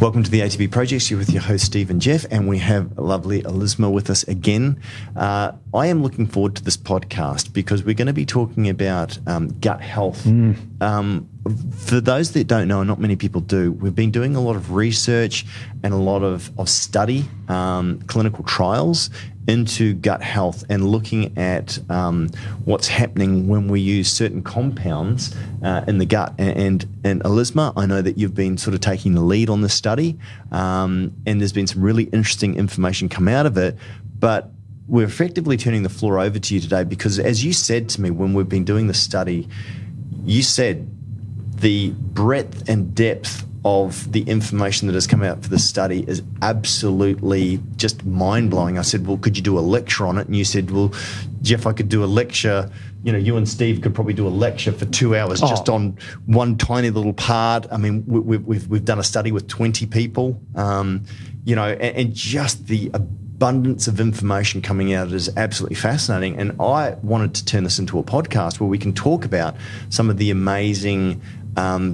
Welcome to the ATP Project. You're with your host, Steve and Jeff, and we have lovely Elizma with us again. I am looking forward to this podcast because we're going to be talking about gut health. For those that don't know, and not many people do, we've been doing a lot of research and a lot of study, clinical trials into gut health and looking at what's happening when we use certain compounds in the gut. And Elizma, I know that you've been sort of taking the lead on this study, and there's been some really interesting information come out of it, but we're effectively turning the floor over to you today because, as you said to me when we've been doing the study, you said the breadth and depth of the information that has come out for this study is absolutely just mind-blowing. I said, well, could you do a lecture on it? And you said, well, Jeff, I could do a lecture. You know, you and Steve could probably do a lecture for 2 hours just on one tiny little part. I mean, we've done a study with 20 people, you know, and just the abundance of information coming out is absolutely fascinating. And I wanted to turn this into a podcast where we can talk about some of the amazing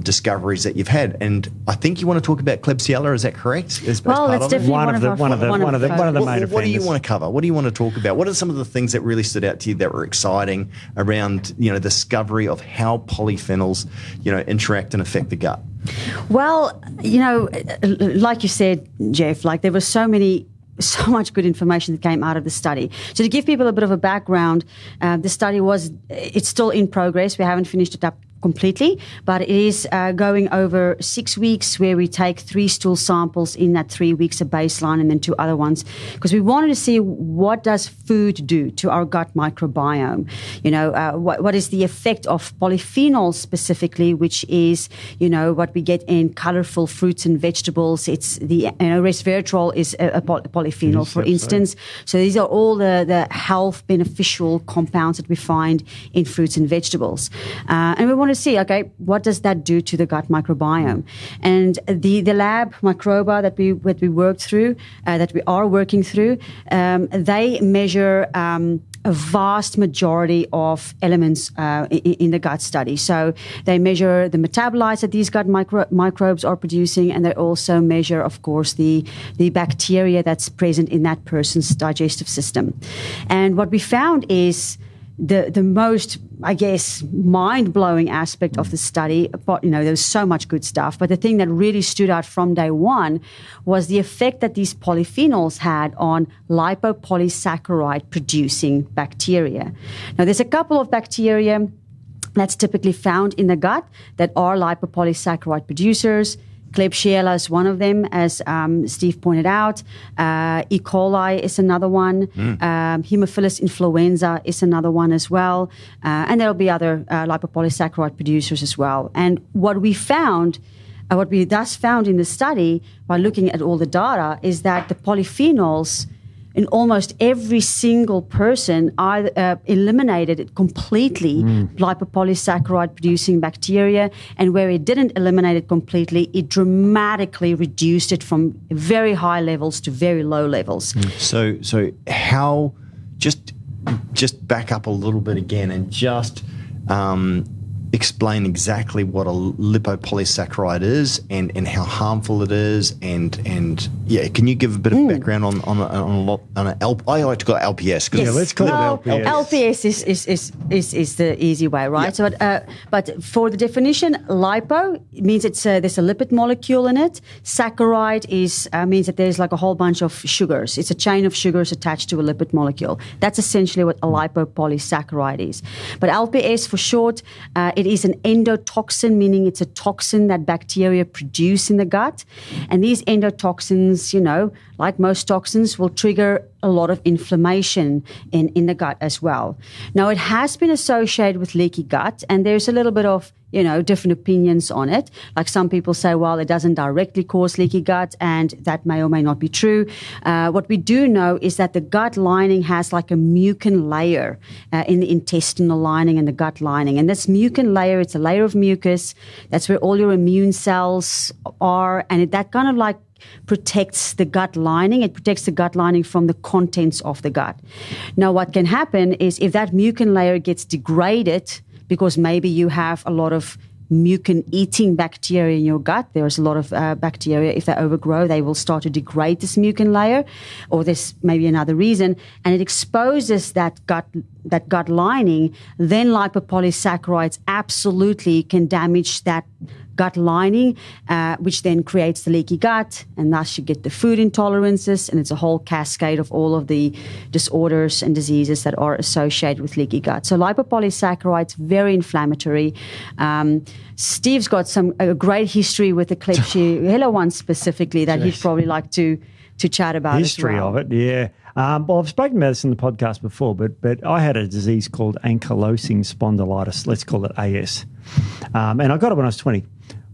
discoveries that you've had, and I think you want to talk about Klebsiella. Is that correct? Well, that's definitely one of the main offenders. What do you want to cover? What do you want to talk about? What are some of the things that really stood out to you that were exciting around, you know, the discovery of how polyphenols, you know, interact and affect the gut? Well, you know, like you said, Jeff, like there was so much good information that came out of the study. So to give people a bit of a background, the study it's still in progress. We haven't finished it up completely, but it is going over 6 weeks where we take 3 stool samples in that 3 weeks, a baseline, and then 2 other ones, because we wanted to see what does food do to our gut microbiome. You know, what is the effect of polyphenols specifically, which is, you know, what we get in colorful fruits and vegetables. It's the, you know, resveratrol is a polyphenol, for instance. So these are all the health beneficial compounds that we find in fruits and vegetables. And we want to see, okay, what does that do to the gut microbiome? And the lab microba that we worked through, that we are working through, they measure a vast majority of elements in the gut study. So they measure the metabolites that these gut microbes are producing, and they also measure, of course, the bacteria that's present in that person's digestive system. And what we found is the most, I guess, mind-blowing aspect of the study. But, you know, there was so much good stuff, but the thing that really stood out from day one was the effect that these polyphenols had on lipopolysaccharide-producing bacteria. Now, there's a couple of bacteria that's typically found in the gut that are lipopolysaccharide producers. Klebsiella is one of them, as Steve pointed out. E. coli is another one. Haemophilus influenza is another one as well. And there'll be other lipopolysaccharide producers as well. And what we thus found in the study by looking at all the data is that the polyphenols in almost every single person either eliminated completely lipopolysaccharide producing bacteria, and where it didn't eliminate it completely, it dramatically reduced it from very high levels to very low levels. So how, just back up a little bit again and just explain exactly what a lipopolysaccharide is and how harmful it is, and yeah, can you give a bit of background on an I like to call it LPS. Yes. Yeah, let's call it LPS. LPS is the easy way, right? Yeah. So, but for the definition, lipo means there's a lipid molecule in it. Saccharide means that there's like a whole bunch of sugars. It's a chain of sugars attached to a lipid molecule. That's essentially what a lipopolysaccharide is. But LPS for short, it is an endotoxin, meaning it's a toxin that bacteria produce in the gut. And these endotoxins, you know, like most toxins, will trigger a lot of inflammation in the gut as well. Now, it has been associated with leaky gut, and there's a little bit of, you know, different opinions on it. Like some people say, well, it doesn't directly cause leaky gut, and that may or may not be true. What we do know is that the gut lining has like a mucin layer in the intestinal lining and the gut lining. And this mucin layer, it's a layer of mucus. That's where all your immune cells are, and that kind of like protects the gut lining. It protects the gut lining from the contents of the gut. Now, what can happen is if that mucin layer gets degraded because maybe you have a lot of mucin-eating bacteria in your gut. There's a lot of bacteria. If they overgrow, they will start to degrade this mucin layer, or there's maybe another reason, and it exposes that gut lining. Then lipopolysaccharides absolutely can damage that gut lining, which then creates the leaky gut, and thus you get the food intolerances, and it's a whole cascade of all of the disorders and diseases that are associated with leaky gut. So lipopolysaccharides, very inflammatory. Steve's got a great history with the Klebsiella one specifically that he'd probably like to chat about. History as well. of it, yeah. Well, I've spoken about this in the podcast before, but I had a disease called Ankylosing spondylitis. Let's call it AS. And I got it when I was 20.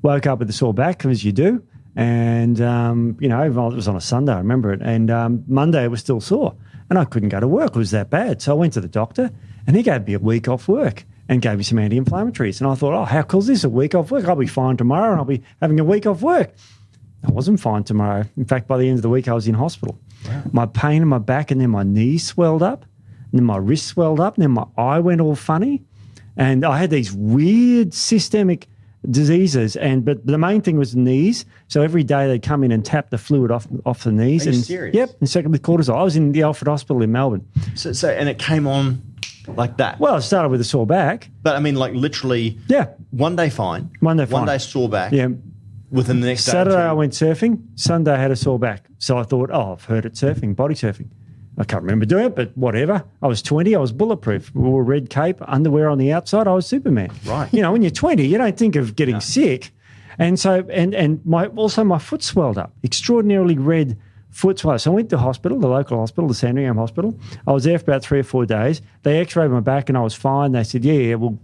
Woke up with a sore back, as you do. And, it was on a Sunday, I remember it. And Monday it was still sore. And I couldn't go to work. It was that bad. So I went to the doctor and he gave me a week off work and gave me some anti-inflammatories. And I thought, how cool is this, a week off work? I'll be fine tomorrow and I'll be having a week off work. I wasn't fine tomorrow. In fact, by the end of the week, I was in hospital. Wow. My pain in my back, and then my knees swelled up, and then my wrist swelled up, and then my eye went all funny. And I had these weird systemic diseases, but the main thing was the knees. So every day they'd come in and tap the fluid off the knees. Are you serious? Yep, and second with cortisol. I was in the Alfred Hospital in Melbourne. So and it came on like that? Well, it started with a sore back. But I mean, like literally one day fine. One day sore back. Yeah. Within the next day. Saturday I went surfing. Sunday I had a sore back. So I thought, I've heard it surfing, body surfing. I can't remember doing it, but whatever. I was 20. I was bulletproof. We wore a red cape, underwear on the outside. I was Superman. Right. When you're 20, you don't think of getting sick. And so, and my foot swelled up, extraordinarily red foot swelling. So I went to hospital, the local hospital, the Sandringham Hospital. I was there for about 3 or 4 days. They x-rayed my back and I was fine. They said, well,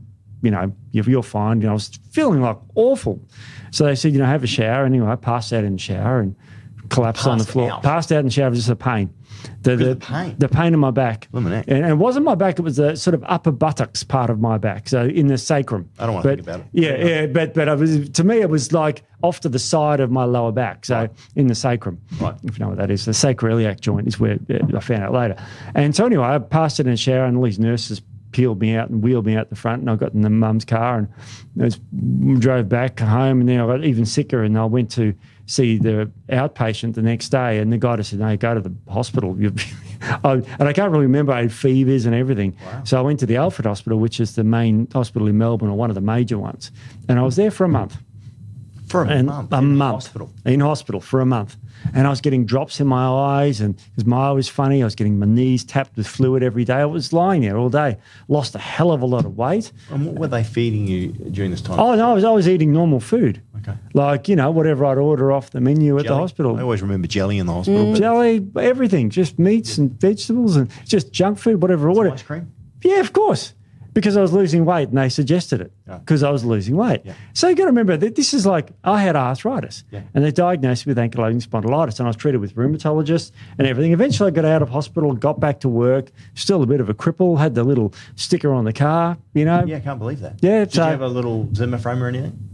you're fine. I was feeling like awful. So they said, have a shower. Anyway, I passed out in the shower and collapsed on the floor. Passed out in the shower, just a pain. The pain? The pain in my back. And it wasn't my back, it was the sort of upper buttocks part of my back, so in the sacrum. I don't want to think about it. Yeah, but to me it was like off to the side of my lower back, so in the sacrum. Right. If you know what that is. The sacroiliac joint is where I found out later. And so anyway, I passed it in the shower and all these nurses peeled me out and wheeled me out the front, and I got in the mum's car and drove back home, and then I got even sicker, and I went to see the outpatient the next day, and the guy just said, no, go to the hospital. And I can't really remember, I had fevers and everything. Wow. So I went to the Alfred Hospital, which is the main hospital in Melbourne, or one of the major ones, and I was there for a month. In hospital for a month. And I was getting drops in my eyes, and because my eye was funny, I was getting my knees tapped with fluid every day. I was lying there all day. Lost a hell of a lot of weight. And what were they feeding you during this time? Oh, no, I was eating normal food. Okay. Like, whatever I'd order off the menu at the hospital. I always remember jelly in the hospital. Jelly, everything, just meats and vegetables and just junk food, whatever I ordered. Ice cream? Yeah, of course. Because I was losing weight and they suggested it because I was losing weight. Yeah. So you've got to remember that this is like, I had arthritis and they diagnosed me with ankylosing spondylitis, and I was treated with rheumatologists and everything. Eventually I got out of hospital, got back to work, still a bit of a cripple, had the little sticker on the car, Yeah, I can't believe that. Yeah. Did you have a little Zimmer frame or anything?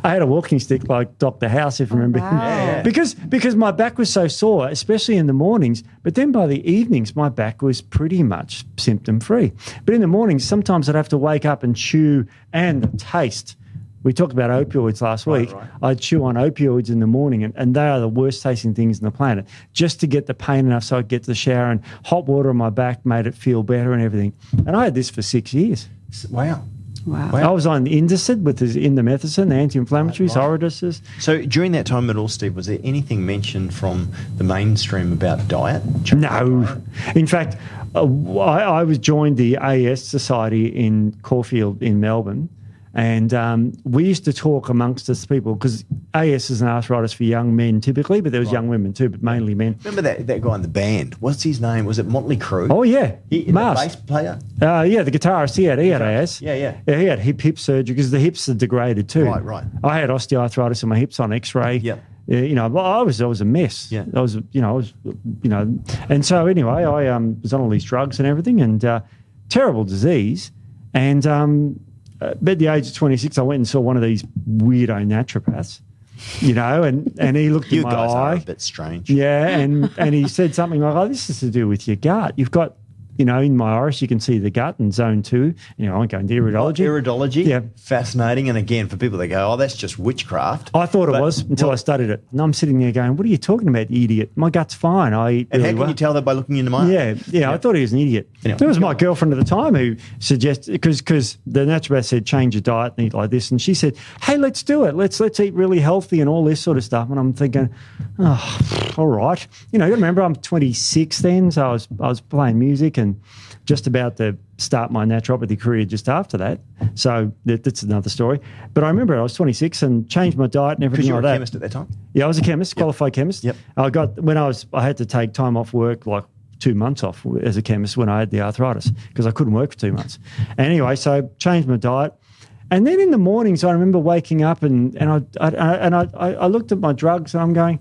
I had a walking stick like Dr. House, if you remember. Wow. Yeah. Because my back was so sore, especially in the mornings, but then by the evenings my back was pretty much symptom-free. But in the mornings, sometimes I'd have to wake up and chew, and the taste. We talked about opioids last week. Right. I'd chew on opioids in the morning, and they are the worst tasting things on the planet, just to get the pain enough so I'd get to the shower, and hot water on my back made it feel better and everything. And I had this for 6 years. Wow. I was on Indocid with the indomethacin, the anti-inflammatories, Oridases. So during that time at all, Steve, was there anything mentioned from the mainstream about diet? No. In fact, I was joined the AS Society in Caulfield in Melbourne, and we used to talk amongst us people, because AS is an arthritis for young men typically, but there was young women too, but mainly men. Remember that guy in the band? What's his name? Was it Motley Crue? Oh, yeah. The bass player? Yeah, the guitarist. He had AS. Yeah. He had hip surgery because the hips are degraded too. Right. I had osteoarthritis in my hips on X-ray. Yeah. I was a mess. Yeah. I was, and so anyway, I was on all these drugs and everything, and terrible disease. And at the age of 26, I went and saw one of these weirdo naturopaths, and he looked in my eye. You guys are a bit strange. Yeah, and he said something like, "Oh, this is to do with your gut. You've got in my iris, you can see the gut in zone 2. I won't go into iridology. Iridology, yeah, fascinating. And again, for people that go, oh, that's just witchcraft. I thought it was until I studied it. And I'm sitting there going, what are you talking about, you idiot? My gut's fine. I eat And really how can you tell that by looking into mine? Yeah. I thought he was an idiot. Anyway, it was my girlfriend at the time who suggested, because the naturopath said, change your diet and eat like this. And she said, hey, let's do it. Let's eat really healthy and all this sort of stuff. And I'm thinking, oh, all right. You got to remember I'm 26 then, so I was playing music and just about to start my naturopathy career just after that. So that's another story. But I remember I was 26 and changed my diet and everything like that. Because you were a chemist at that time? Yeah, I was a chemist, qualified chemist. Yep. I had to take time off work, like 2 months off as a chemist when I had the arthritis because I couldn't work for 2 months. Anyway, so I changed my diet. And then in the mornings, I remember waking up and I looked at my drugs and I'm going,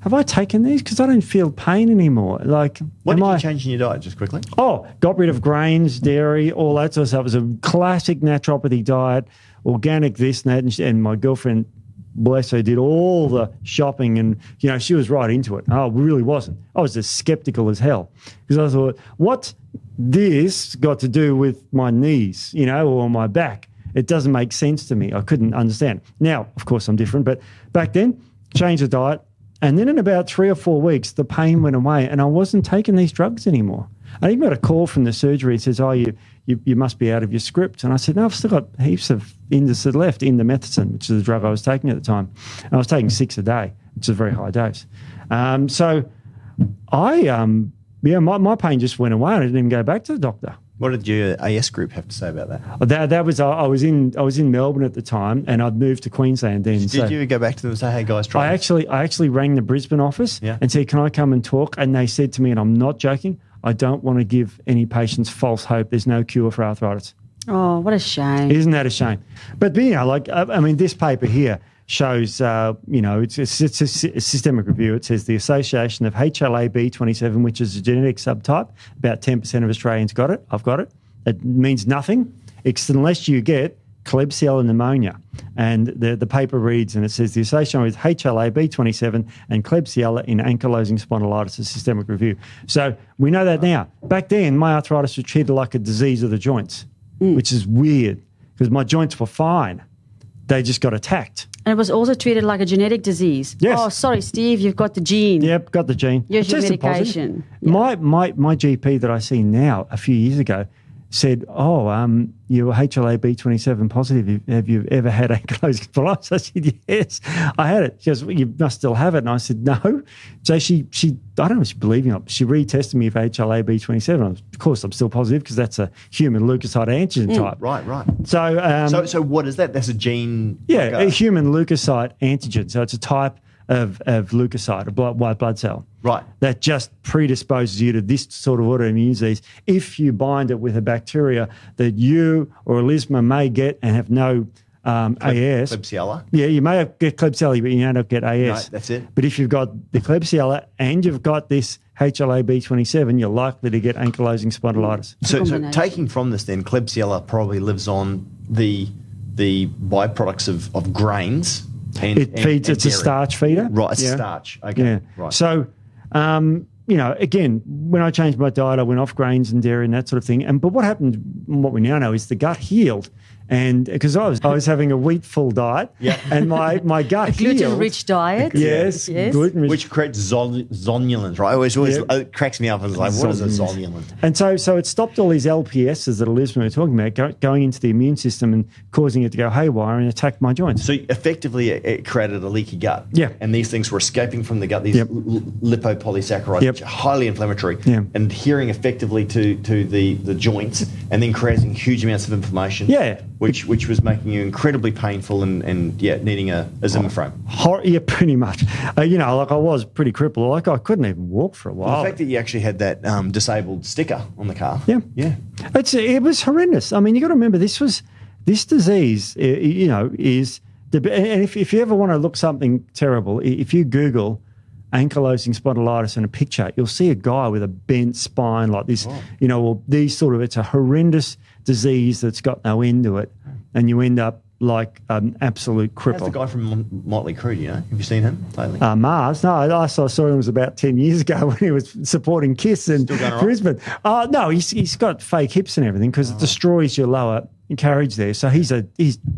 have I taken these? Because I don't feel pain anymore. Like, what did you change in your diet, just quickly? Oh, got rid of grains, dairy, all that sort of stuff. It was a classic naturopathy diet, organic this and that. And my girlfriend, bless her, did all the shopping and, she was right into it. Oh, really wasn't. I was as skeptical as hell because I thought, what's this got to do with my knees, or my back? It doesn't make sense to me. I couldn't understand. Now, of course, I'm different, but back then, changed the diet. And then in about 3 or 4 weeks, the pain went away and I wasn't taking these drugs anymore. I even got a call from the surgery. It says, oh, you must be out of your script. And I said, no, I've still got heaps of Indocid left, indomethacin, which is the drug I was taking at the time. And I was taking 6 a day, which is a very high dose. So my pain just went away and I didn't even go back to the doctor. What did your AS group have to say about that? That was I was in Melbourne at the time, and I'd moved to Queensland then. Did you go back to them and say, "Hey guys, try"? I actually rang the Brisbane office and said, "Can I come and talk?" And they said to me, and I'm not joking, I don't want to give any patients false hope. There's no cure for arthritis. Oh, what a shame! Isn't that a shame? But this paper here shows, it's a systemic review. It says the association of HLA-B27, which is a genetic subtype, about 10% of Australians got it. I've got it. It means nothing unless you get Klebsiella pneumonia. And the paper reads, and it says the association with HLA-B27 and Klebsiella in ankylosing spondylitis, a systemic review. So we know that now. Back then, my arthritis was treated like a disease of the joints, which is weird because my joints were fine. They just got attacked. And it was also treated like a genetic disease. Yes. Oh, sorry, Steve, you've got the gene. Yep, got the gene. Here's your medication. Yeah. My GP that I see now a few years ago said, you're HLA-B27 positive. Have you ever had ankylosing spondylitis? I said, yes, I had it. She goes, well, you must still have it. And I said, no. So she I don't know if she believed me or not. She retested me for HLA-B27. Of course, I'm still positive because that's a human leukocyte antigen type. Right. So what is that? That's a gene? Yeah, a human leukocyte antigen. So it's a type of leukocyte, a white blood cell. Right. That just predisposes you to this sort of autoimmune disease if you bind it with a bacteria that you or Elizma may get and have no AS. Klebsiella? Yeah, you may get Klebsiella, but you may not get AS. No, that's it. But if you've got the Klebsiella and you've got this HLA-B27, you're likely to get ankylosing spondylitis. So taking from this then, Klebsiella probably lives on the byproducts of grains. It's a starch feeder. Right, it's starch. Okay, yeah. Right. So, again, when I changed my diet, I went off grains and dairy and that sort of thing. But what happened, what we now know, is the gut healed. And because I was having a wheat-full diet, and my gut healed. Gluten-rich diet. Yes. Gluten-rich. Which creates zonulins, right? It cracks me up. It's like, what is a zonulin? And so it stopped all these LPSs that Elizma were talking about going into the immune system and causing it to go haywire and attack my joints. So effectively, it created a leaky gut. Yeah. And these things were escaping from the gut, these lipopolysaccharides, which are highly inflammatory, and adhering effectively to the joints and then creating huge amounts of inflammation. Yeah. Which was making you incredibly painful and needing a Zimmer frame. Yeah, pretty much. I was pretty crippled. Like I couldn't even walk for a while. The fact that you actually had that disabled sticker on the car. Yeah. It was horrendous. I mean, you got to remember this disease. Is and if you ever want to look something terrible, if you Google ankylosing spondylitis in a picture, you'll see a guy with a bent spine like this. Or these sort of. It's a horrendous disease that's got no end to it, and you end up like an absolute How's cripple. the guy from Motley Crue, do you know? Have you seen him lately? Mars? No, I saw him was about 10 years ago when he was supporting Kiss in Brisbane. No, he's got fake hips and everything because it destroys your lower carriage there. So he's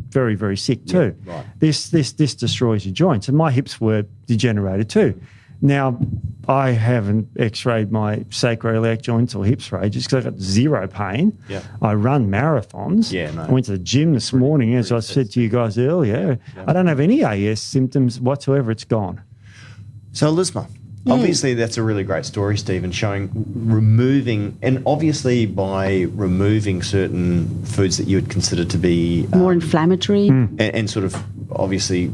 very, very sick too. Yeah, right. This destroys your joints. And my hips were degenerated too. Now, I haven't x-rayed my sacroiliac joints or hips for ages because I've got zero pain. Yeah. I run marathons. Yeah, no. I went to the gym this morning, as I said to you guys earlier. Yeah. I don't have any AS symptoms whatsoever. It's gone. So, Elizma, obviously that's a really great story, Stephen, showing removing, and obviously by removing certain foods that you would consider to be More inflammatory. and sort of obviously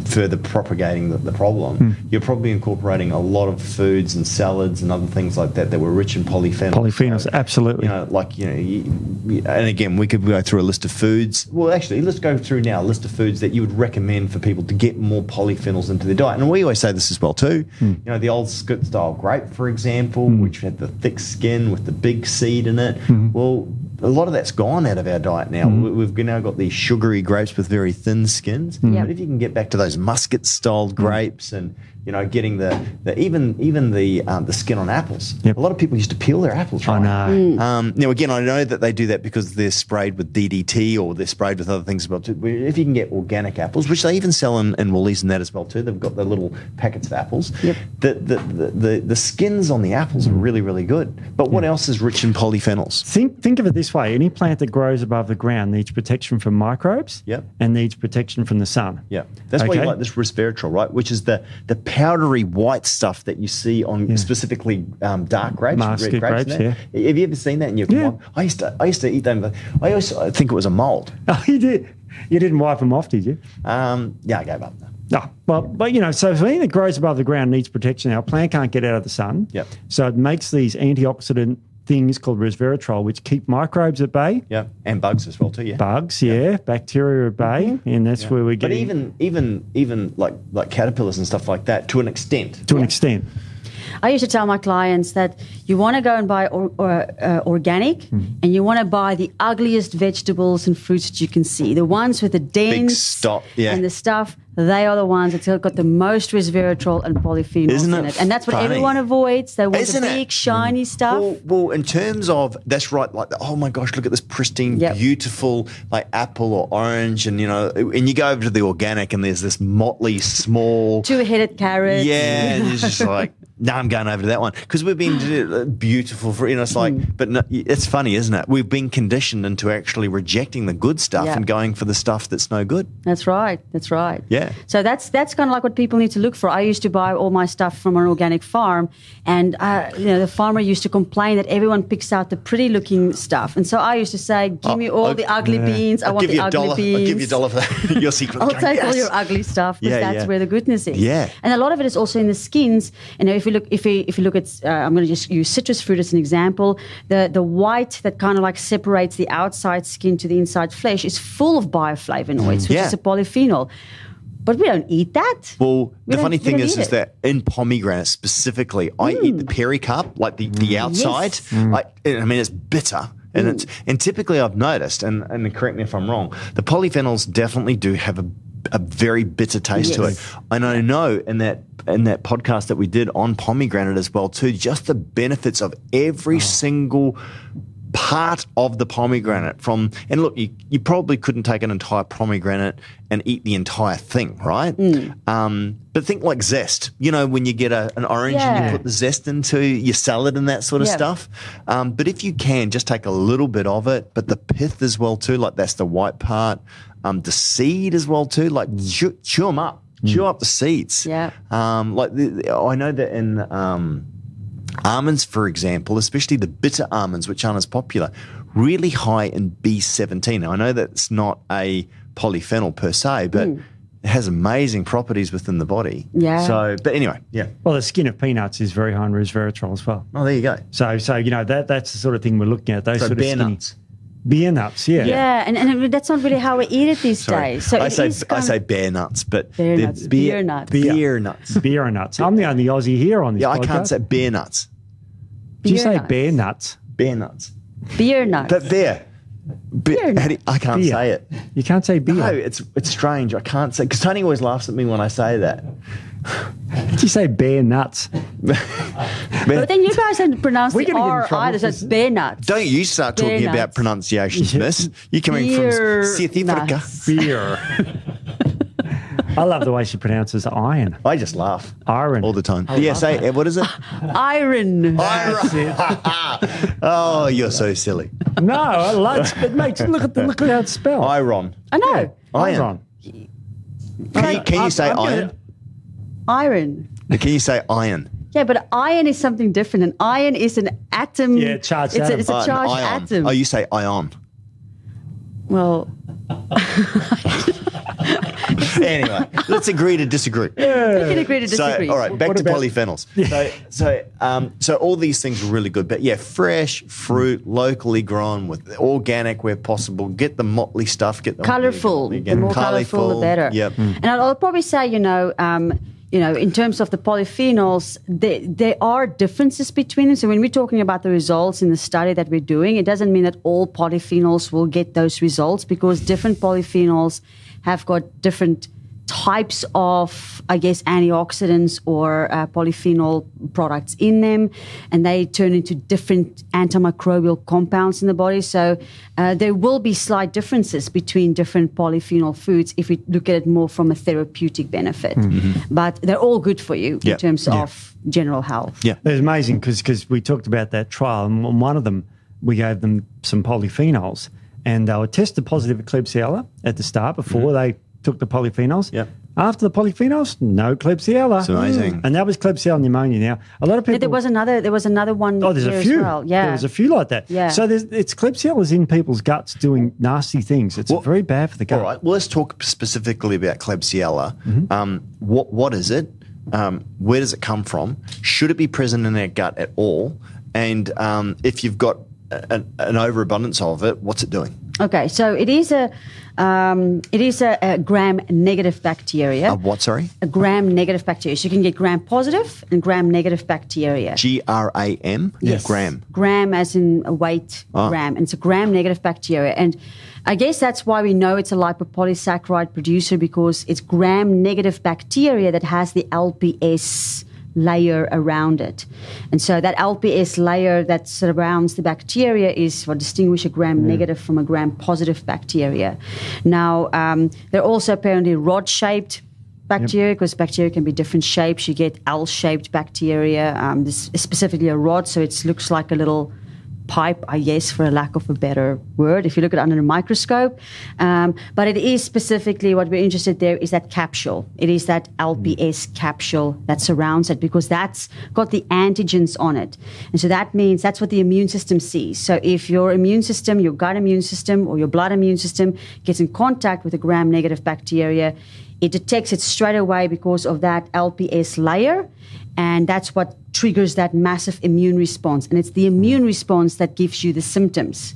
further propagating the problem, you're probably incorporating a lot of foods and salads and other things like that were rich in polyphenols. Polyphenols, So, absolutely. and again, we could go through a list of foods. Well, actually, let's go through now a list of foods that you would recommend for people to get more polyphenols into their diet. And we always say this as well too. The old Scott-style grape, for example, which had the thick skin with the big seed in it. Well, a lot of that's gone out of our diet now. We've now got these sugary grapes with very thin skins. But if you can get back to those muscat-styled grapes and getting even the skin on apples. Yep. A lot of people used to peel their apples, right? I know. Now, again, I know that they do that because they're sprayed with DDT or they're sprayed with other things as well too. If you can get organic apples, which they even sell in Woolies and that as well too, they've got the little packets of apples. Yep. The skins on the apples are really, really good. But what else is rich in polyphenols? Think of it this way. Any plant that grows above the ground needs protection from microbes Yep. and needs protection from the sun. Yeah, that's why you Okay. like this resveratrol, right? Which is the powdery white stuff that you see on specifically dark grapes, Muscat red grapes. grapes, and that. Have you ever seen that? And I used to eat them. But I always think it was a mold. Oh, you did? You didn't wipe them off, did you? Yeah, I gave up. No. But so anything that grows above the ground needs protection. Now, a plant can't get out of the sun. Yep. So it makes these antioxidant things called resveratrol, which keep microbes at bay. Yeah, and bugs as well too. Yeah, Bugs, bacteria at bay, and that's where we're but getting. even like caterpillars and stuff like that to an extent. To an extent. I used to tell my clients that you want to go and buy organic and you want to buy the ugliest vegetables and fruits that you can see. The ones with the dense stalk, yeah. and the stuff, they are the ones that have got the most resveratrol and polyphenols Isn't in it it. And that's what funny? everyone avoids. They want Isn't the it? big, shiny stuff. Well, in terms of, that's right, like, oh my gosh, look at this pristine, Yep. beautiful, like apple or orange, and and you go over to the organic and there's this motley, small, Two-headed carrot. yeah, and it's just like, no, I'm going over to that one because we've been beautiful for it's like, but no, it's funny, isn't it? We've been conditioned into actually rejecting the good stuff Yeah. and going for the stuff that's no good. That's right. Yeah. So that's kind of like what people need to look for. I used to buy all my stuff from an organic farm, and the farmer used to complain that everyone picks out the pretty-looking stuff, and so I used to say, "Give me all the ugly beans. I want the ugly beans. I'll give you $1 for that. Your secret. I'll take all your ugly stuff because that's where the goodness is." Yeah. And a lot of it is also in the skins. If you look at, I'm going to just use citrus fruit as an example. The white that kind of like separates the outside skin to the inside flesh is full of bioflavonoids, which Yeah. is a polyphenol. But we don't eat that. Well, the funny thing we don't is eat it. that in pomegranate specifically, I eat the pericarp, like the outside. I mean, it's bitter. And typically I've noticed, and correct me if I'm wrong, the polyphenols definitely do have a very bitter taste to it. And I know in that podcast that we did on pomegranate as well too, just the benefits of every single part of the pomegranate and look, you probably couldn't take an entire pomegranate and eat the entire thing, right? But think like zest. When you get an orange and you put the zest into your salad and that sort of stuff. But if you can, just take a little bit of it, but the pith as well too, like that's the white part. The seed as well too, like chew them up. Chew up the seeds. Yeah. I know that in almonds, for example, especially the bitter almonds, which aren't as popular, really high in B17. Now, I know that's not a polyphenol per se, but it has amazing properties within the body. Yeah. So, but anyway, yeah. Well, the skin of peanuts is very high in resveratrol as well. Oh, there you go. So that's the sort of thing we're looking at. Those So sort bear of skinny. nuts. Beer nuts, yeah. Yeah, and that's not really how we eat it these days. So I say bear nuts, but Bear they're nuts, beer nuts. Beer nuts. Beer nuts. I'm the only Aussie here on this Yeah, I podcast. can't say bear nuts. Did you beer say nuts. bear nuts? Bear nuts. beer nuts. But bear. I can't Beer. say it. You can't say beer. No, it's strange. I can't say, because Tony always laughs at me when I say that. Did you say bear nuts? But then you guys don't pronounce We're the gonna get in R trouble either, so for it's this. bear nuts. Don't you start talking Beer about nuts. pronunciations, miss. You're coming Beer from South Africa. nuts. Beer. I love the way she pronounces iron. I just laugh Iron. all the time. DSA, what is it? Iron. That's it. Oh, you're so silly. No, I like it. Mate, look at how it's spelled. Iron. I know. Iron. Can you say iron? Iron. Can you say iron? Yeah, but iron is something different. An iron is an atom. Yeah, charged it's atom. It's a An charged ion. atom. Oh, you say ion. Well, Anyway, let's agree to disagree. we can agree to disagree. So, all right, back What to about- polyphenols. So all these things are really good. But yeah, fresh fruit, locally grown, with organic where possible. Get the motley stuff. Get the Colourful. The more colourful, the better. Yep. And I'll probably say, in terms of the polyphenols, there are differences between them. So when we're talking about the results in the study that we're doing, it doesn't mean that all polyphenols will get those results, because different polyphenols have got different types of, antioxidants or polyphenol products in them, and they turn into different antimicrobial compounds in the body. So there will be slight differences between different polyphenol foods if we look at it more from a therapeutic benefit. Mm-hmm. But they're all good for you in terms of general health. Yeah. It was amazing because we talked about that trial, and on one of them, we gave them some polyphenols, and they were tested positive for Klebsiella at the start before they took the polyphenols. Yep. After the polyphenols, no Klebsiella. It's amazing. And that was Klebsiella pneumonia. Now, a lot of people... There was another one. Oh, there's there a few. As well. Yeah. There was a few like that. Yeah. So it's Klebsiella in people's guts doing nasty things. It's very bad for the gut. All right. Well, let's talk specifically about Klebsiella. Mm-hmm. What is it? Where does it come from? Should it be present in our gut at all? And if you've got an overabundance of it, what's it doing? Okay, so it is a gram-negative bacteria. A what? Sorry. A gram-negative bacteria. So you can get gram-positive and gram-negative bacteria. GRAM. Yes. Gram. Gram as in a weight gram. And it's a gram-negative bacteria. And I guess that's why we know it's a lipopolysaccharide producer, because it's gram-negative bacteria that has the LPS layer around it. And so that LPS layer that surrounds the bacteria is what distinguishes a gram-negative from a gram-positive bacteria. Now, they're also apparently rod-shaped bacteria, because bacteria can be different shapes. You get L-shaped bacteria. This is specifically a rod, so it looks like a little pipe, I guess, for a lack of a better word, if you look at it under a microscope. But it is specifically, what we're interested there is that capsule. It is that LPS capsule that surrounds it, because that's got the antigens on it. And so that means that's what the immune system sees. So if your immune system, your gut immune system or your blood immune system gets in contact with a gram-negative bacteria, it detects it straight away because of that LPS layer, and that's what triggers that massive immune response. And it's the immune response that gives you the symptoms.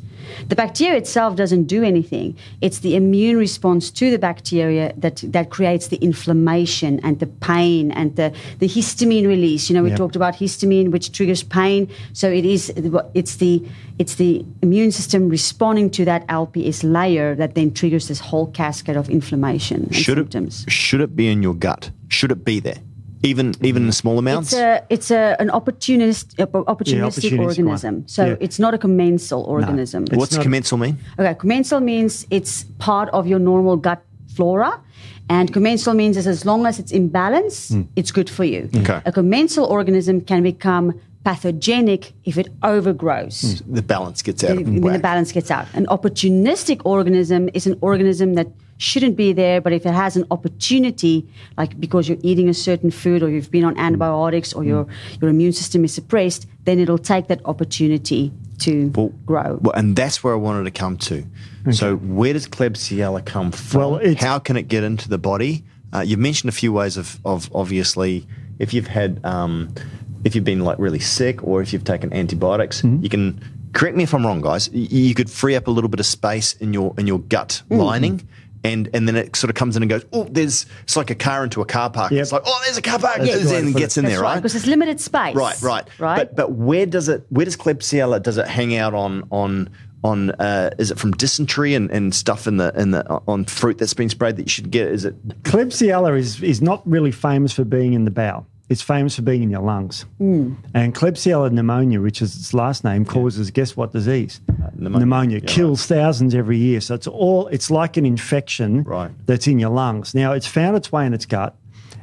The bacteria itself doesn't do anything. It's the immune response to the bacteria that creates the inflammation and the pain and the histamine release. We talked about histamine, which triggers pain. So it's the immune system responding to that LPS layer that then triggers this whole cascade of inflammation and symptoms. Should it be in your gut? Should it be there? Even in small amounts? It's an opportunistic organism. one. So it's not a commensal organism. What's commensal mean? Okay, commensal means it's part of your normal gut flora. And commensal means is as long as it's in balance, it's good for you. Okay. A commensal organism can become pathogenic if it overgrows. The balance gets out of When the whack. balance gets out. An opportunistic organism is an organism that shouldn't be there, but if it has an opportunity, like because you're eating a certain food or you've been on antibiotics or your immune system is suppressed, then it'll take that opportunity to grow. Well, and that's where I wanted to come to. Okay. So where does Klebsiella come from? Well, how can it get into the body? You've mentioned a few ways of obviously, if you've had, if you've been like really sick or if you've taken antibiotics, you can, correct me if I'm wrong, guys, you could free up a little bit of space in your gut lining. And then it sort of comes in and goes, it's like a car into a car park. Yep. It's like, there's a car park. And gets in there, right? Because there's limited space. Right. But where does Klebsiella, does it hang out on is it from dysentery and stuff on fruit that's been sprayed that you should get? Is it Klebsiella is not really famous for being in the bowel. It's famous for being in your lungs. And Klebsiella pneumonia, which is its last name, causes, guess what disease? Pneumonia. Kills thousands every year. So it's like an infection that's in your lungs. Now, it's found its way in its gut,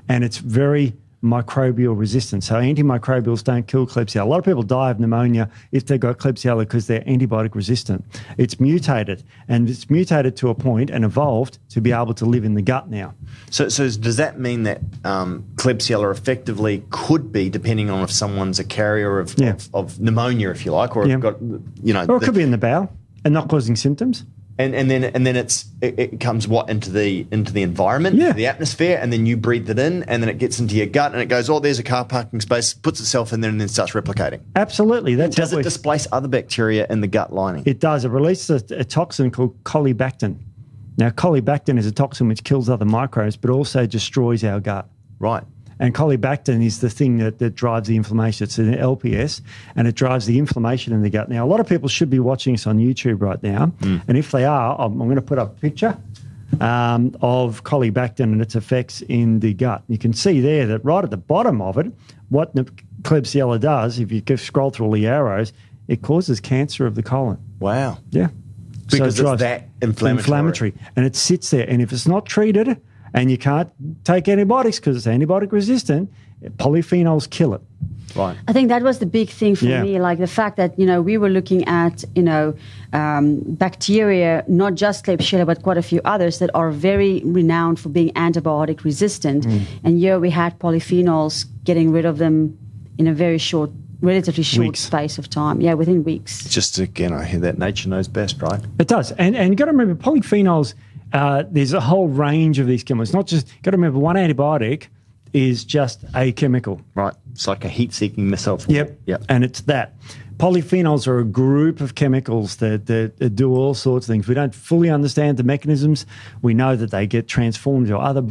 and it's very microbial resistant. So antimicrobials don't kill Klebsiella. A lot of people die of pneumonia if they've got Klebsiella because they're antibiotic resistant. It's mutated, and it's mutated to a point and evolved to be able to live in the gut now. So does that mean that Klebsiella effectively could be, depending on if someone's a carrier of pneumonia, if you like, or got, or it could be in the bowel and not causing symptoms. And then it comes into the environment, the atmosphere, and then you breathe it in, and then it gets into your gut, and it goes, there's a car parking space, puts itself in there, and then starts replicating. Absolutely. Does it displace other bacteria in the gut lining? It does. It releases a toxin called colibactin. Now, colibactin is a toxin which kills other microbes, but also destroys our gut. Right. And colibactin is the thing that drives the inflammation. It's an LPS, and it drives the inflammation in the gut. Now, a lot of people should be watching us on YouTube right now, and if they are, I'm going to put up a picture of colibactin and its effects in the gut. You can see there that right at the bottom of it, what Klebsiella does, if you scroll through all the arrows, it causes cancer of the colon. Wow. Yeah. Because it's that inflammatory. And it sits there, and if it's not treated, and you can't take antibiotics because it's antibiotic resistant, polyphenols kill it. Right. I think that was the big thing for me, like the fact that, we were looking at, bacteria, not just Klebsiella, but quite a few others that are very renowned for being antibiotic resistant. And here we had polyphenols getting rid of them in a very relatively short space of time. Yeah, within weeks. Just again, I hear that nature knows best, right? It does. And you've got to remember, polyphenols, there's a whole range of these chemicals. Not just, got to remember, one antibiotic is just a chemical. Right. It's like a heat-seeking missile. Yep. And it's that. Polyphenols are a group of chemicals that do all sorts of things. We don't fully understand the mechanisms. We know that they get transformed to other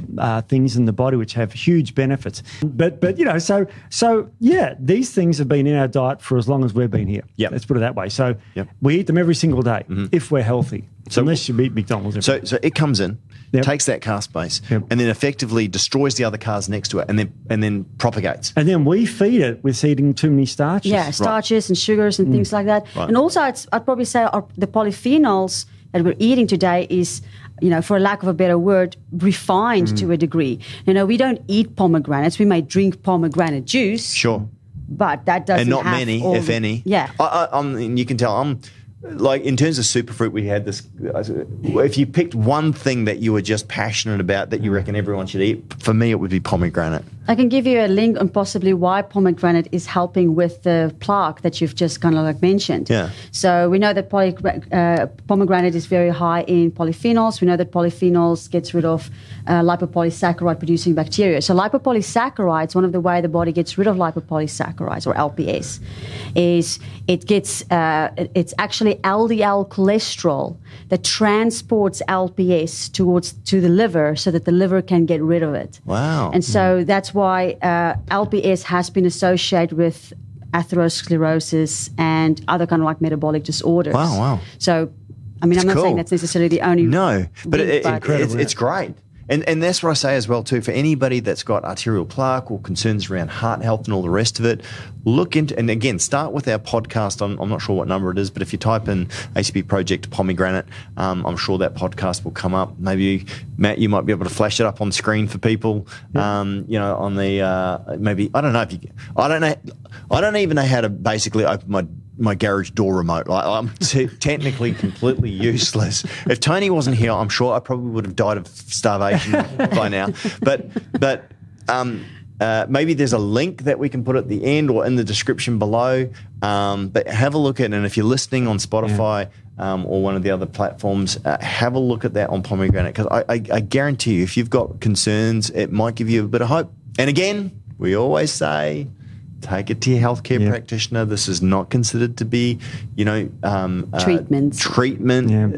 things in the body which have huge benefits. But these things have been in our diet for as long as we've been here. Yep. Let's put it that way. So we eat them every single day if we're healthy. So unless you eat McDonald's. So it comes in, takes that car space, and then effectively destroys the other cars next to it, and then propagates. And then we feed it with eating too many starches. Yeah, starches and sugars and things like that. Right. And also, I'd probably say the polyphenols that we're eating today is, for lack of a better word, refined to a degree. We don't eat pomegranates. We may drink pomegranate juice. Sure. But that doesn't have... And not have many, all if any. Yeah. And you can tell like in terms of superfruit, we had this. If you picked one thing that you were just passionate about that you reckon everyone should eat, for me it would be pomegranate. I can give you a link on possibly why pomegranate is helping with the plaque that you've just kind of like mentioned. Yeah. So we know that pomegranate is very high in polyphenols. We know that polyphenols gets rid of lipopolysaccharide producing bacteria. So lipopolysaccharides, one of the way the body gets rid of lipopolysaccharides or LPS, is it's actually LDL cholesterol that transports LPS to the liver so that the liver can get rid of it. Wow. And so that's why LPS has been associated with atherosclerosis and other kind of like metabolic disorders. Wow. So, I'm not saying that's necessarily the only... No, but it's great. And that's what I say as well too, for anybody that's got arterial plaque or concerns around heart health and all the rest of it, look into, and again, start with our podcast. I'm not sure what number it is, but if you type in ACP Project Pomegranate, I'm sure that podcast will come up. Maybe, Matt, you might be able to flash it up on screen for people, on the, maybe, I don't know if you, I don't even know how to basically open my garage door remote. Like, I'm technically completely useless. If Tony wasn't here, I'm sure I probably would have died of starvation by now. But maybe there's a link that we can put at the end or in the description below. But have a look at it. And if you're listening on Spotify or one of the other platforms, have a look at that on pomegranate. Because I guarantee you, if you've got concerns, it might give you a bit of hope. And again, we always say, take it to your healthcare practitioner. This is not considered to be, treatment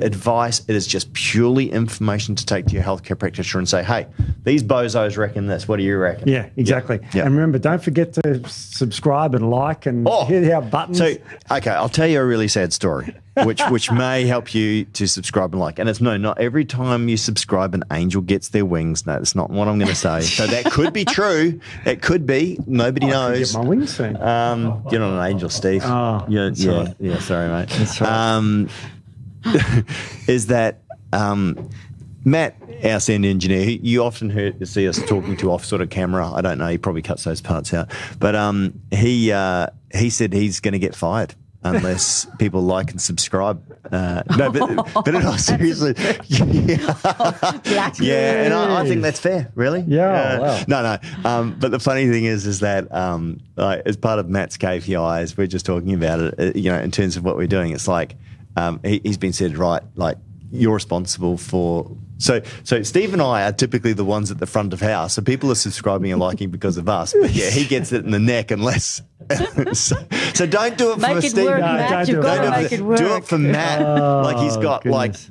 advice. It is just purely information to take to your healthcare practitioner and say, hey, these bozos reckon this. What do you reckon? Yeah, exactly. Yeah. And remember, don't forget to subscribe and like and hit our buttons. So, okay, I'll tell you a really sad story. which may help you to subscribe and like. And it's not every time you subscribe an angel gets their wings. No, that's not what I'm going to say. So that could be true. It could be. Nobody knows. Get my wings soon. Get on an angel, Steve. Oh, yeah. Sorry, mate. That's right. Is that Matt, our sound engineer? You often see us talking to off sort of camera. I don't know. He probably cuts those parts out. But he said he's going to get fired unless people like and subscribe. No, but in all seriously, yeah, and I think that's fair, really. Yeah, wow. No. But the funny thing is that like, as part of Matt's KPIs, we're just talking about it. In terms of what we're doing, it's like he's been said, right, like you're responsible for. So Steve and I are typically the ones at the front of house. So people are subscribing and liking because of us. But yeah, he gets it in the neck unless. so don't do it for Steve. Work, Matt. You've got to make it work. Do it for Matt. Like he's got goodness.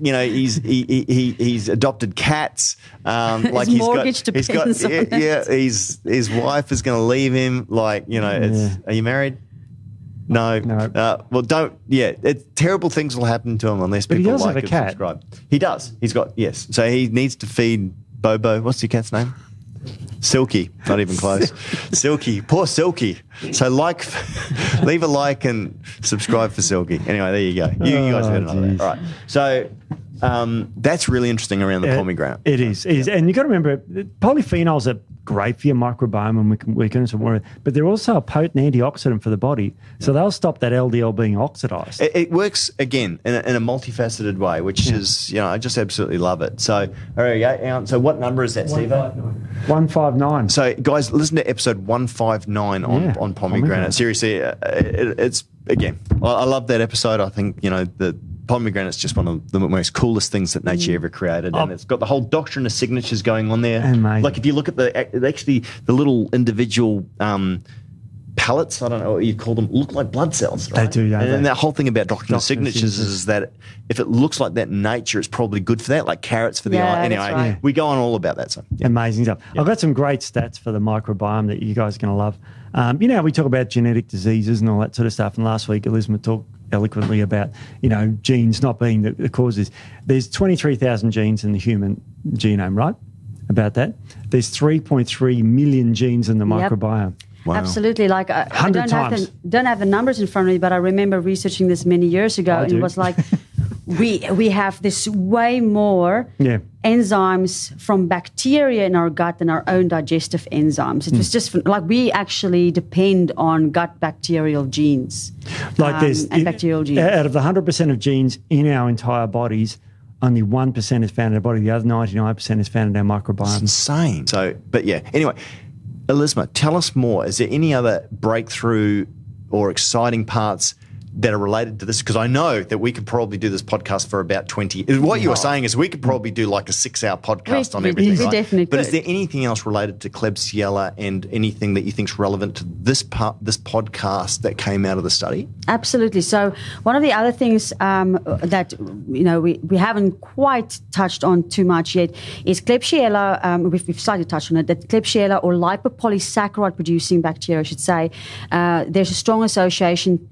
he's adopted cats. Like his mortgage depends on it. His wife is going to leave him. Like are you married? No. Well, don't. Yeah, terrible things will happen to him unless people like and subscribe. He does. He's got So he needs to feed Bobo. What's your cat's name? Silky. Not even close. Silky. Poor Silky. So leave a like and subscribe for Silky. Anyway, there you go. You guys heard enough of that. All right. So that's really interesting around the pomegranate. It is. And you've got to remember, polyphenols are great for your microbiome and weakness and whatever, but they're also a potent antioxidant for the body. So they'll stop that LDL being oxidized. It works, again, in a multifaceted way, which is, I just absolutely love it. So, all right, so what number is that, Steve? 159. So, guys, listen to episode 159 on pomegranate. Seriously, it's, again, I love that episode. I think, the pomegranate's just one of the most coolest things that nature ever created, and it's got the whole doctrine of signatures going on there. Amazing. Like if you look at the little individual pellets, I don't know what you call them, look like blood cells, right? They do, don't they? And that whole thing about doctrine of signatures is that if it looks like that in nature, it's probably good for that, like carrots for the eye. Anyway, right. We go on all about that. So Amazing stuff. I've got some great stats for the microbiome that you guys are going to love. We talk about genetic diseases and all that sort of stuff, and last week Elizma talked eloquently about, genes not being the causes. There's 23,000 genes in the human genome, right? About that. There's 3.3 million genes in the microbiome. Wow. Absolutely. Like I don't have the numbers in front of me, but I remember researching this many years ago, and it was like we have this way more enzymes from bacteria in our gut than our own digestive enzymes. It was just like we actually depend on gut bacterial genes, bacterial genes. Out of the 100% of genes in our entire bodies, only 1% is found in our body. The other 99% is found in our microbiome. It's insane. So, but yeah. Anyway, Elizma, tell us more. Is there any other breakthrough or exciting parts that are related to this? Because I know that we could probably do this podcast for about 20. What you were saying is we could probably do like a 6-hour podcast on everything, right? Definitely but could. Is there anything else related to Klebsiella and anything that you think is relevant to this podcast that came out of the study? Absolutely. So one of the other things that we haven't quite touched on too much yet is Klebsiella. We've slightly touched on it. That Klebsiella or lipopolysaccharide producing bacteria, I should say, there's a strong association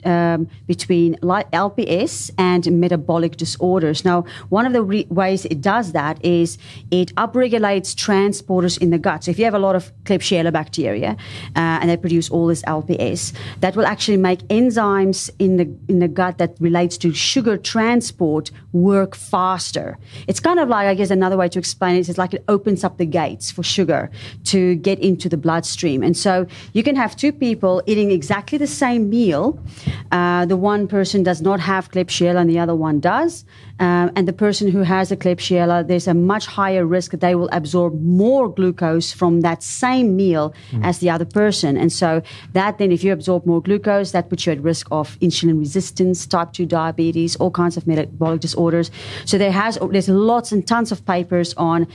between LPS and metabolic disorders. Now, one of the ways it does that is it upregulates transporters in the gut. So if you have a lot of Klebsiella bacteria and they produce all this LPS, that will actually make enzymes in the gut that relates to sugar transport work faster. It's kind of like, I guess another way to explain it is like it opens up the gates for sugar to get into the bloodstream. And so you can have two people eating exactly the same meal. The one person does not have Klebsiella and the other one does. And the person who has a Klebsiella, there's a much higher risk that they will absorb more glucose from that same meal as the other person. And so that then, if you absorb more glucose, that puts you at risk of insulin resistance, type 2 diabetes, all kinds of metabolic disorders. So there's lots and tons of papers on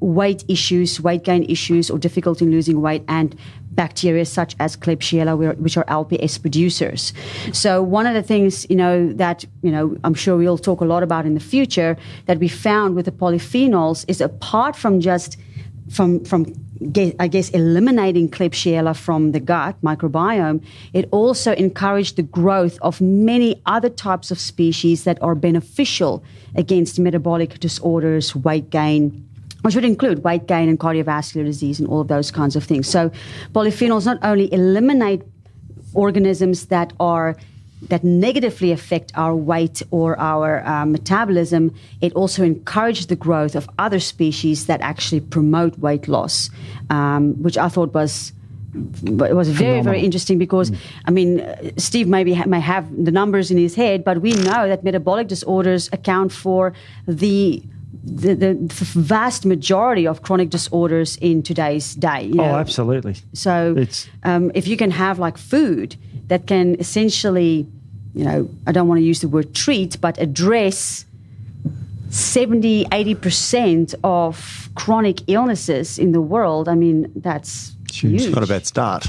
weight issues, weight gain issues, or difficulty in losing weight, and bacteria such as Klebsiella, which are LPS producers. So one of the things, that, I'm sure we'll talk a lot about in the future that we found with the polyphenols is apart from just from I guess, eliminating Klebsiella from the gut microbiome, it also encouraged the growth of many other types of species that are beneficial against metabolic disorders, weight gain, which would include weight gain and cardiovascular disease and all of those kinds of things. So polyphenols not only eliminate organisms that negatively affect our weight or our metabolism, it also encourages the growth of other species that actually promote weight loss, which I thought was very, very interesting because, I mean, Steve may have the numbers in his head, but we know that metabolic disorders account for the vast majority of chronic disorders in today's day. You know? Oh, absolutely. So if you can have like food that can essentially, you know, I don't want to use the word treat, but address 70-80% of chronic illnesses in the world, I mean, that's huge. It's not a bad start.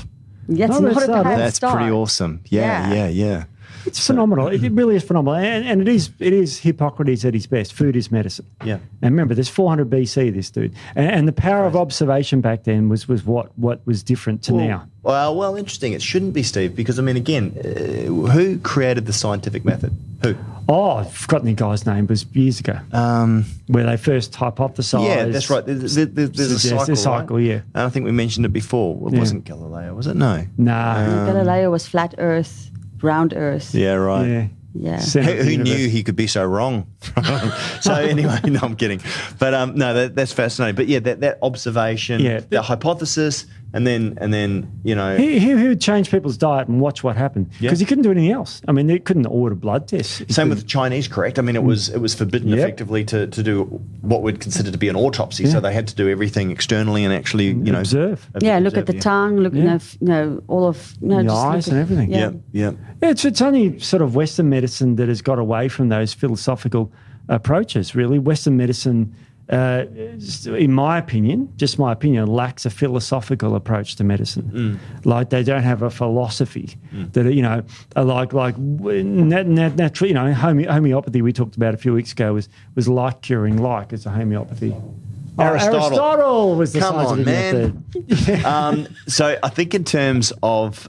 That's not a bad start. That's pretty awesome. Yeah. It's phenomenal. It really is phenomenal. And it is Hippocrates at his best. Food is medicine. Yeah. And remember, there's 400 BC, this dude. And the power of observation back then was what was different to now. Well, interesting. It shouldn't be, Steve, because, I mean, again, who created the scientific method? Who? Oh, I've forgotten the guy's name. It was years ago. Where they first hypothesized. Yeah, that's right. There's a cycle, right? Yeah. And I think we mentioned it before. It wasn't Galileo, was it? No. Galileo was flat Earth. Round Earth. Yeah, right. Yeah. Who knew he could be so wrong? So anyway, no, I'm kidding. But no, that's fascinating. But yeah, that observation, the hypothesis, and then you know, he would change people's diet and watch what happened because he couldn't do anything else. I mean, they couldn't order blood tests. Same with the Chinese, correct? I mean, it was forbidden effectively to do what we'd consider to be an autopsy. So they had to do everything externally and actually, you know, observe. Look at the tongue, look, all of the eyes and everything. Yeah. It's only sort of Western medicine that has got away from those philosophical approaches. Really, Western medicine. In my opinion, just my opinion, lacks a philosophical approach to medicine. Like they don't have a philosophy that, you know, like natural, you know, homeopathy we talked about a few weeks ago was like curing like as a homeopathy. Aristotle was the Come scientific on, man. So I think in terms of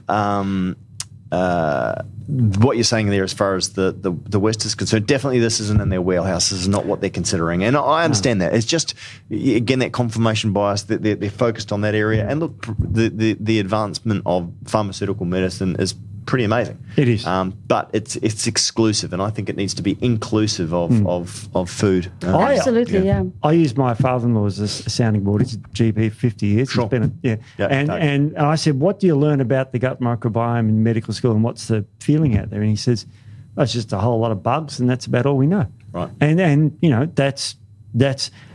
what you're saying there as far as the West is concerned, definitely this isn't in their wheelhouse. This is not what they're considering. And I understand that. It's just, again, that confirmation bias that they're focused on that area. And look, the advancement of pharmaceutical medicine is pretty amazing. It is. But it's exclusive, and I think it needs to be inclusive of food. Absolutely, yeah. I use my father-in-law as a sounding board. He's a GP for 50 years. Sure. He's been and I said, what do you learn about the gut microbiome in medical school and what's the feeling out there? And he says, it's just a whole lot of bugs and that's about all we know. Right. And you know, that's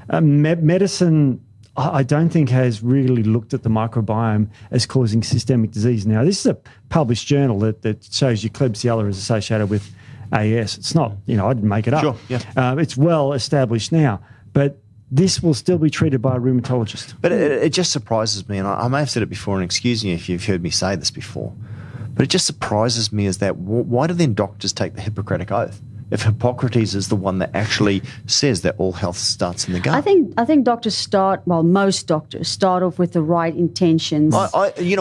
medicine I don't think has really looked at the microbiome as causing systemic disease. Now, this is a published journal that shows you Klebsiella is associated with AS. It's not, you know, I didn't make it up. Sure, yeah. It's well established now, but this will still be treated by a rheumatologist. But it just surprises me, and I may have said it before, and excuse me if you've heard me say this before, but it just surprises me is that why do then doctors take the Hippocratic Oath? If Hippocrates is the one that actually says that all health starts in the gut. I think doctors most doctors start off with the right intentions. I think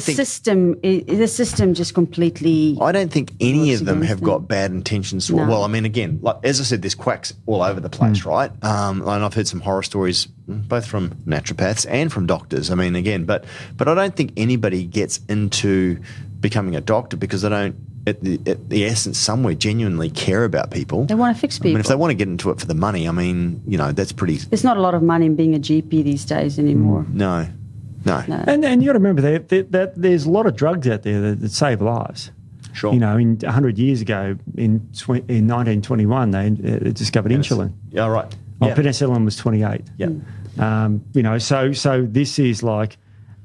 the system just completely. I don't think any of them have them. got bad intentions. No. Well, I mean, again, like as I said, there's quacks all over the place, right? And I've heard some horror stories, both from naturopaths and from doctors. I mean, again, but I don't think anybody gets into becoming a doctor because they don't. At the essence, somewhere genuinely care about people. They want to fix people. I mean, if they want to get into it for the money, I mean, you know, that's pretty. There's not a lot of money in being a GP these days anymore. No. And you got to remember that there's a lot of drugs out there that save lives. Sure. You know, 100 years ago, in 1921, they discovered insulin. Yeah, right. Well, penicillin was 28. Yeah. You know, so this is like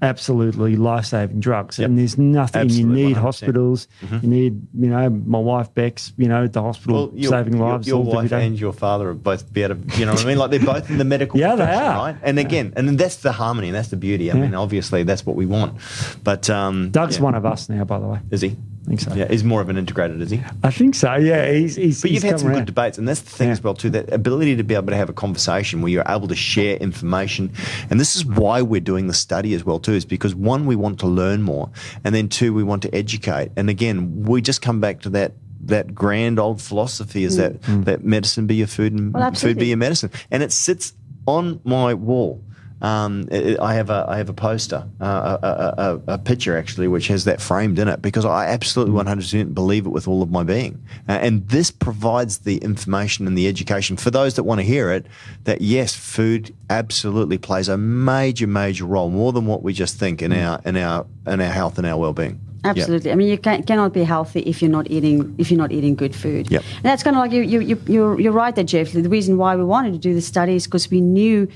absolutely life-saving drugs, and there's nothing. Absolutely, you need 100%. hospitals. You need, you know, my wife Beck's, you know, at the hospital saving lives. Your wife and your father are both be able to, you know what I mean? Like they're both in the medical profession, they are. right? And again, and that's the harmony and that's the beauty. I mean, obviously that's what we want. But Doug's one of us now, by the way. Is he? I think so. Yeah, he's more of an integrated, is he? I think so. Yeah, But you've had some come good around. debates, and that's the thing as well too. That ability to be able to have a conversation where you're able to share information, and this is why we're doing the study as well too. Is because one, we want to learn more, and then two, we want to educate. And again, we just come back to that grand old philosophy is that medicine be your food and food be your medicine, and it sits on my wall. I have a poster, a picture actually, which has that framed in it because I absolutely 100% believe it with all of my being. And this provides the information and the education for those that want to hear it. That yes, food absolutely plays a major role, more than what we just think in our health and our well-being. Absolutely. Yep. I mean, you cannot be healthy if you're not eating good food. Yep. And that's kind of like you're right there, Jeff. The reason why we wanted to do the study is because we knew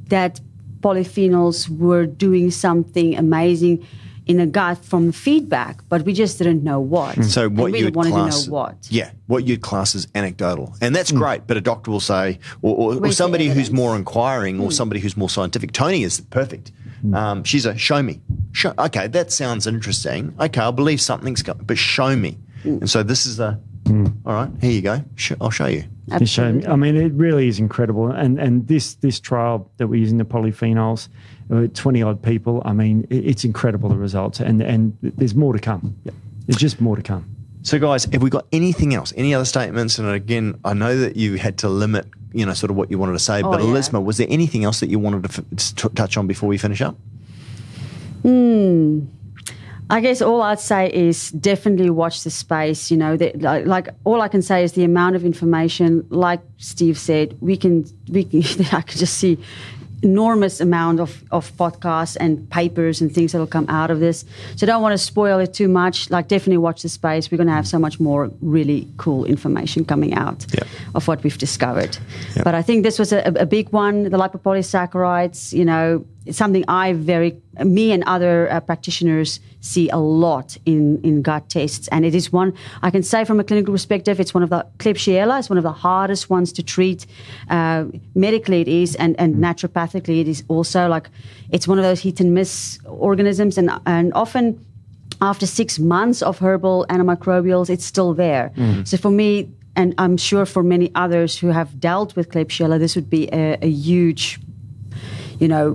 that polyphenols were doing something amazing in the gut from feedback, but we just didn't know what. So what you wanted to know what. Yeah, what you'd class as anecdotal, and that's great. But a doctor will say, or somebody who's more inquiring, or somebody who's more scientific. Tony is perfect. She's a show me. Okay, that sounds interesting. Okay, I'll believe something's going, but show me. And so this is all right. Here you go. I'll show you. Absolutely. I mean, it really is incredible. And this trial that we're using the polyphenols, 20 odd people. I mean, it's incredible, the results, and there's more to come. Yep. There's just more to come. So, guys, have we got anything else? Any other statements? And again, I know that you had to limit, sort of what you wanted to say. But Elizma, was there anything else that you wanted to touch on before we finish up? I guess all I'd say is definitely watch the space. Like all I can say is the amount of information. Like Steve said, we can. I can just see enormous amount of podcasts and papers and things that will come out of this. So don't want to spoil it too much. Like definitely watch the space. We're going to have so much more really cool information coming out of what we've discovered. Yep. But I think this was a big one. The lipopolysaccharides, it's something me and other practitioners see a lot in gut tests. And it is one, I can say from a clinical perspective, it's one of the, Klebsiella is one of the hardest ones to treat. Medically it is, and naturopathically it is also. Like, it's one of those hit and miss organisms, and often after 6 months of herbal antimicrobials, it's still there. So for me, and I'm sure for many others who have dealt with Klebsiella, this would be a huge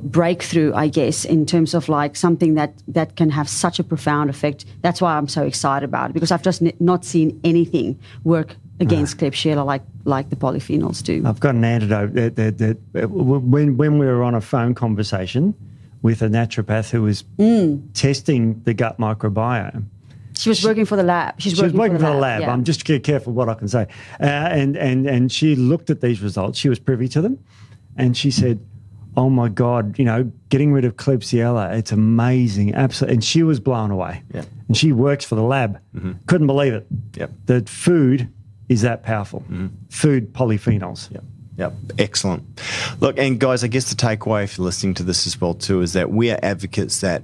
breakthrough, I guess, in terms of like something that can have such a profound effect. That's why I'm so excited about it, because I've just not seen anything work against Klebsiella like the polyphenols do. I've got an antidote. That when we were on a phone conversation with a naturopath who was testing the gut microbiome, she was working for the lab. She was working for the lab. Yeah. I'm just careful what I can say. And she looked at these results. She was privy to them, and she said, "Oh my God, getting rid of Klebsiella, it's amazing." Absolutely. And she was blown away. Yeah. And she works for the lab. Couldn't believe it. Yep. That food is that powerful. Food polyphenols. Yep. Excellent. Look, and guys, I guess the takeaway if you're listening to this as well too is that we are advocates that,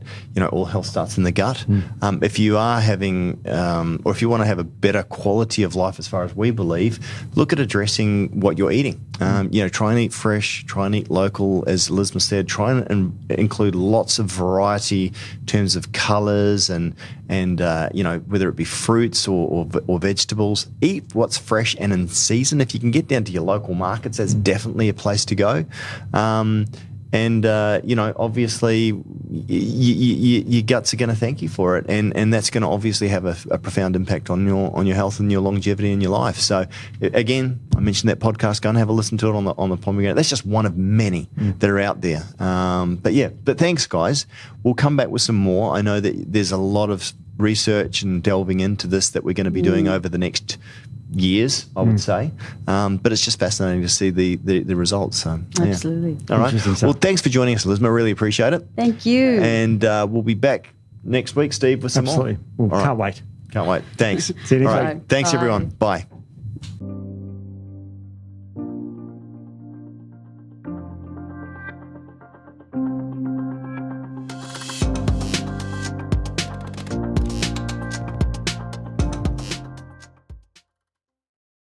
all health starts in the gut. If you are having, or if you want to have a better quality of life as far as we believe, look at addressing what you're eating. Try and eat fresh, try and eat local, as Elizma said, try and include lots of variety in terms of colours and whether it be fruits or vegetables. Eat what's fresh and in season. If you can get down to your local markets, that's definitely a place to go. Obviously, your guts are going to thank you for it, and that's going to obviously have a profound impact on your health and your longevity in your life. So, again, I mentioned that podcast. Go and have a listen to it on the Pomegranate. That's just one of many that are out there. But thanks, guys. We'll come back with some more. I know that there's a lot of research and delving into this that we're going to be doing over the next years, I would say. But it's just fascinating to see the results. So, absolutely. All right. Well, thanks for joining us, Elizma. I really appreciate it. Thank you. And we'll be back next week, Steve, with some more. Absolutely. Well, can't wait. Can't wait. Thanks. See you next week. week. Thanks, Bye. everyone. Bye.